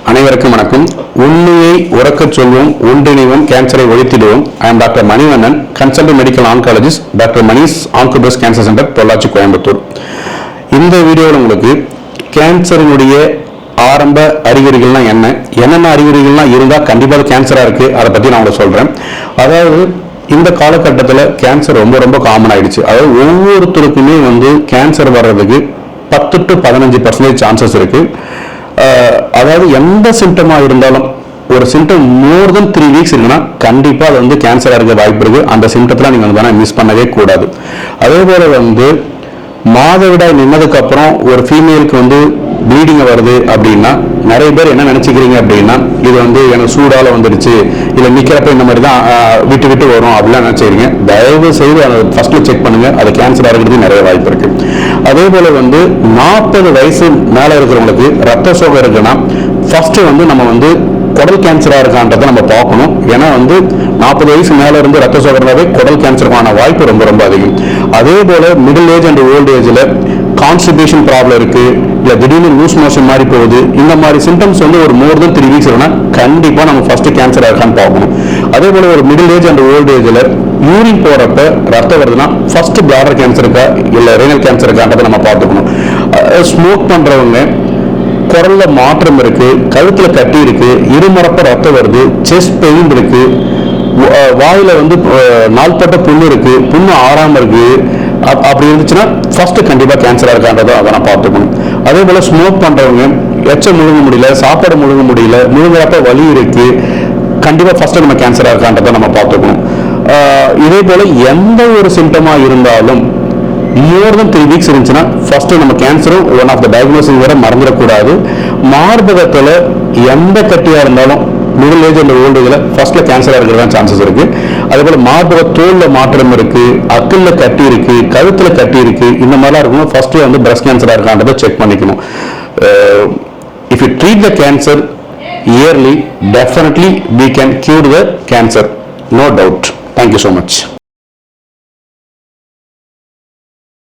அனைவருக்கும் வணக்கம். உண்மையை உறக்கச் சொல்வோம், ஒன்றிணைவோம், கேன்சரை ஒழித்திடுவோம். I am doctor Manivannan, consultant medical oncologist, doctor Mani's Oncopress cancer centre, Pollachi, Coimbatore. இந்த வீடியோவில் உங்களுக்கு கேன்சரினுடைய ஆரம்ப அறிகுறிகள்லாம் என்னென்ன அறிகுறிகள்லாம் இருந்தால் கண்டிப்பாக கேன்சராக இருக்குது, அதை பற்றி நான் உங்களுக்கு சொல்கிறேன். அதாவது இந்த காலகட்டத்தில் கேன்சர் ரொம்ப ரொம்ப காமன் ஆயிடுச்சு. அதாவது ஒவ்வொருத்தருக்குமே கேன்சர் வர்றதுக்கு 10 to 15% சான்சஸ் இருக்கு. அதாவது எந்த சிம்டமாக இருந்தாலும் ஒரு சிம்டம் மோர் தென் 3 வீக்ஸ் இருக்குன்னா கண்டிப்பாக அது கேன்சராக இருக்க வாய்ப்பு இருக்கு. அந்த சிம்டத்தில் நீங்கள் மிஸ் பண்ணவே கூடாது. அதே போல மாதவிடாய் நின்னதுக்கு அப்புறம் ஒரு ஃபீமேலுக்கு ப்ளீடிங் வருது அப்படின்னா நிறைய பேர் என்ன நினைச்சுக்கிறீங்க அப்படின்னா இது எனக்கு சூடால வந்துடுச்சு, இல்லை நிக்கிறப்ப இந்த மாதிரி தான் விட்டு விட்டு வரும் அப்படிலாம் நினைச்சுக்கிறீங்க. தயவு செய்து அதை ஃபர்ஸ்ட்ல செக் பண்ணுங்க. அது கேன்சராக இருக்கிறது நிறைய வாய்ப்பு இருக்கு. அதே போல 40 வயசு மேல இருக்கிறவங்களுக்கு ரத்த சோகை இருக்குன்னா ஃபர்ஸ்ட் நம்ம குடல் கேன்சராக இருக்கான்றதை நம்ம பார்க்கணும். ஏன்னா 40 வயசு மேல இருந்து ரத்த சோகை குடல் கேன்சருக்கான வாய்ப்பு ரொம்ப ரொம்ப அதிகம். அதே போல மிடில் ஏஜ் அண்ட் ஓல்ட் ஏஜ்ல கான்ஸ்டிபேஷன் ப்ராப்ளம் இருக்கு, இல்ல திடீர்னு லூஸ் மோஷன் மாதிரி போகுது, இந்த மாதிரி சிம்டம்ஸ் ஒரு மோர் தென் 3 வீக்ஸ் இருக்குன்னா கண்டிப்பா நம்ம ஃபர்ஸ்ட் கேன்சர் இருக்கான்னு பார்க்கணும். அதே போல ஒரு மிடில் ஏஜ் அண்ட் ஓல்ட் ஏஜ்ல யூரின் போறப்ப ரத்தம் வருதுன்னா ஃபர்ஸ்ட் பிளாடர் கேன்சர் இருக்கா இல்ல ரீனல் கேன்சர் இருக்கான்றதை நம்ம பார்த்துக்கணும். ஸ்மோக் பண்றவங்க குரல்ல மாற்றம் இருக்கு, கழுத்துல கட்டி இருக்கு, இருமரப்ப ரத்தம் வருது, செஸ்ட் பெயின் இருக்கு, வாயில நாள்பட்ட புண்ணு இருக்கு, புண்ணு ஆறாம இருக்கு, அப்படி இருந்துச்சுன்னா ஃபர்ஸ்ட் கண்டிப்பா கேன்சரா இருக்கான்றதை அதை நான் பார்த்துக்கணும். அதே போல ஸ்மோக் பண்றவங்க எச்ச முழுங்க முடியல, சாப்பாடு முழுங்க முடியல, முழுங்குறப்ப வலி இருக்கு, கண்டிப்பா ஃபர்ஸ்ட் நம்ம கேன்சரா இருக்கான்றதை நம்ம பார்த்துக்கணும். இதே போல எந்த ஒரு சிம்டமா இருந்தாலும் மோர் தென் 3 வீக்ஸ் இருந்துச்சுன்னா ஃபர்ஸ்ட் நம்ம கேன்சரும் ஒன் ஆஃப் த டயக்னோசிஸ் வர மறந்துடக்கூடாது. மார்பகத்துல எந்த கட்டியா இருந்தாலும் மிடில் ஏஜ் அண்ட் ஓல்ட் ஏஜ்ல ஃபர்ஸ்ட்ல கேன்சரா இருக்கிறதா சான்சஸ் இருக்கு. அதே போல மார்பக தோல்ல மாற்றம் இருக்கு, அக்கல்ல கட்டி இருக்கு, கழுத்துல கட்டி இருக்கு, இந்த மாதிரிலாம் இருக்கும் ஃபர்ஸ்ட் பிரஸ்ட் கேன்சரா இருக்கான்றதை செக் பண்ணிக்கணும். If you treat the cancer yearly, definitely we can cure the cancer, no doubt. Thank you so much.